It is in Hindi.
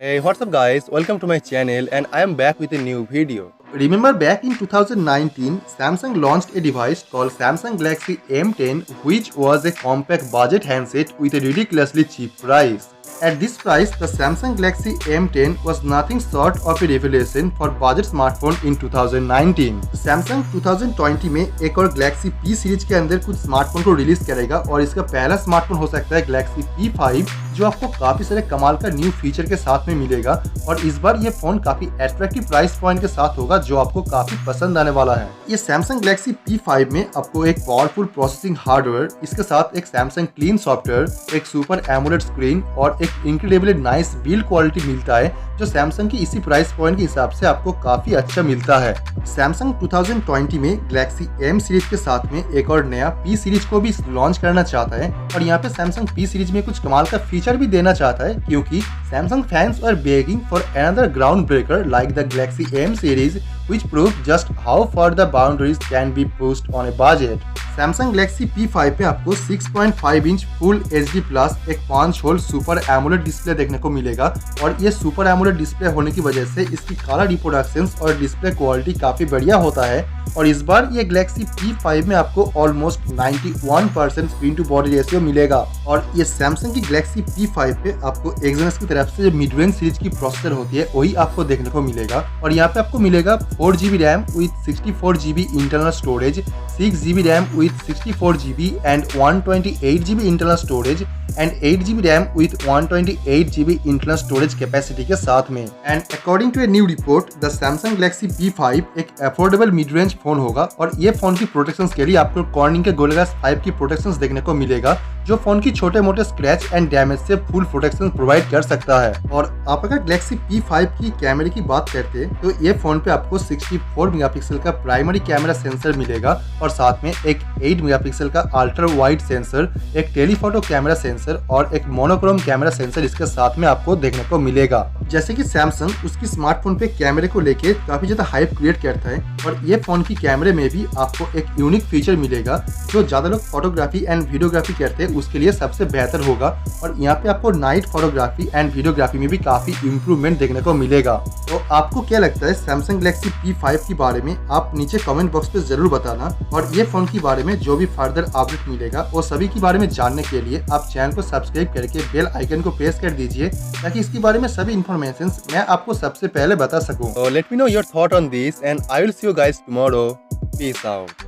Hey, what's up guys? Welcome to my channel and I am back with a new video. Remember back in 2019, Samsung launched a device called Samsung Galaxy M10, which was a compact budget handset with a ridiculously cheap price. At this price, the Samsung Galaxy M10 was nothing short of a revelation for budget smartphone in 2019. Samsung 2020 में एक और Galaxy P सीरीज के अंदर कुछ स्मार्टफोन को रिलीज करेगा और इसका पहला स्मार्टफोन हो सकता है Galaxy P5, जो आपको काफी सारे कमाल का न्यू फीचर के साथ में मिलेगा। और इस बार ये फोन काफी अट्रैक्टिव प्राइस पॉइंट के साथ होगा, जो आपको काफी पसंद आने वाला है। ये Samsung Galaxy P5 में आपको एक पावरफुल प्रोसेसिंग हार्डवेयर, इसके साथ एक Samsung क्लीन सॉफ्टवेयर, एक सुपर एमोलेड स्क्रीन और एक इनक्रेडिबली नाइस बिल्ड क्वालिटी मिलता है, जो Samsung की इसी प्राइस पॉइंट के हिसाब से आपको काफी अच्छा मिलता है। Samsung 2020 में Galaxy M सीरीज के साथ में एक और नया P सीरीज को भी लॉन्च करना चाहता है और यहाँ पे Samsung P सीरीज में कुछ कमाल का फीचर भी देना चाहता है, क्योंकि Samsung fans are begging for another groundbreaker like the Galaxy M series, which prove just how far the boundaries can be pushed on a budget. Samsung Galaxy P5 पे आपको 6.5 इंच फुल HD प्लस एक 5 होल सुपर एमोलेड डिस्प्ले देखने को मिलेगा और ये सुपर एमोलेड डिस्प्ले होने की वजह से इसकी कलर रिप्रोडक्शंस और डिस्प्ले क्वालिटी काफी बढ़िया होता है। और इस बार ये Galaxy P5 में आपको almost 91% screen to body ratio मिलेगा। और ये Samsung की Galaxy P5 पे आपको एक्सयनस की तरफ से जो मिड रेंज सीरीज की प्रोसेसर होती है वही आपको देखने को मिलेगा। और यहाँ पे आपको मिलेगा 4GB RAM with 64GB internal storage, 6GB RAM with 64GB and 128GB internal storage and 8GB RAM with 128GB internal storage capacity के साथ में। And according to a new report, the Samsung Galaxy P5 एक अफोर्डेबल मिड रेंज फोन होगा और ये फोन की प्रोटेक्शन के लिए आपको कॉर्निंग के गोरिल्ला 5 की प्रोटेक्शन देखने को मिलेगा, जो फोन की छोटे मोटे स्क्रैच एंड डैमेज से फुल प्रोटेक्शन प्रोवाइड कर सकता है। और आप अगर Galaxy P5 की कैमरे की बात करते हैं तो ये फोन पे आपको 64 मेगापिक्सल का प्राइमरी कैमरा सेंसर मिलेगा और साथ में एक 8 मेगापिक्सल का अल्ट्रा वाइड सेंसर, एक टेलीफोटो कैमरा सेंसर और एक मोनोक्रोम कैमरा सेंसर इसके साथ में आपको देखने को मिलेगा। जैसे कि Samsung उसकी स्मार्टफोन पे कैमरे को लेके काफी ज्यादा हाइप क्रिएट करता है और ये फोन की कैमरे में भी आपको एक यूनिक फीचर मिलेगा, जो ज्यादा लोग फोटोग्राफी एंड वीडियोग्राफी करते हैं उसके लिए सबसे बेहतर होगा। और यहाँ पे आपको नाइट फोटोग्राफी एंड वीडियोग्राफी में भी काफी इम्प्रूवमेंट देखने को मिलेगा। तो आपको क्या लगता है Samsung Galaxy P5 के बारे में? आप नीचे कमेंट बॉक्स पे जरूर बताना। और ये फोन के बारे में जो भी फर्दर अपडेट मिलेगा वो सभी के बारे में जानने के लिए आप चैनल को सब्सक्राइब करके बेल आइकन को प्रेस कर दीजिए, ताकि इसके बारे में सभी इन्फॉर्मेशन मैं आपको सबसे पहले बता सकूं। So let me know your thought on this and I will see you guys tomorrow. Peace out.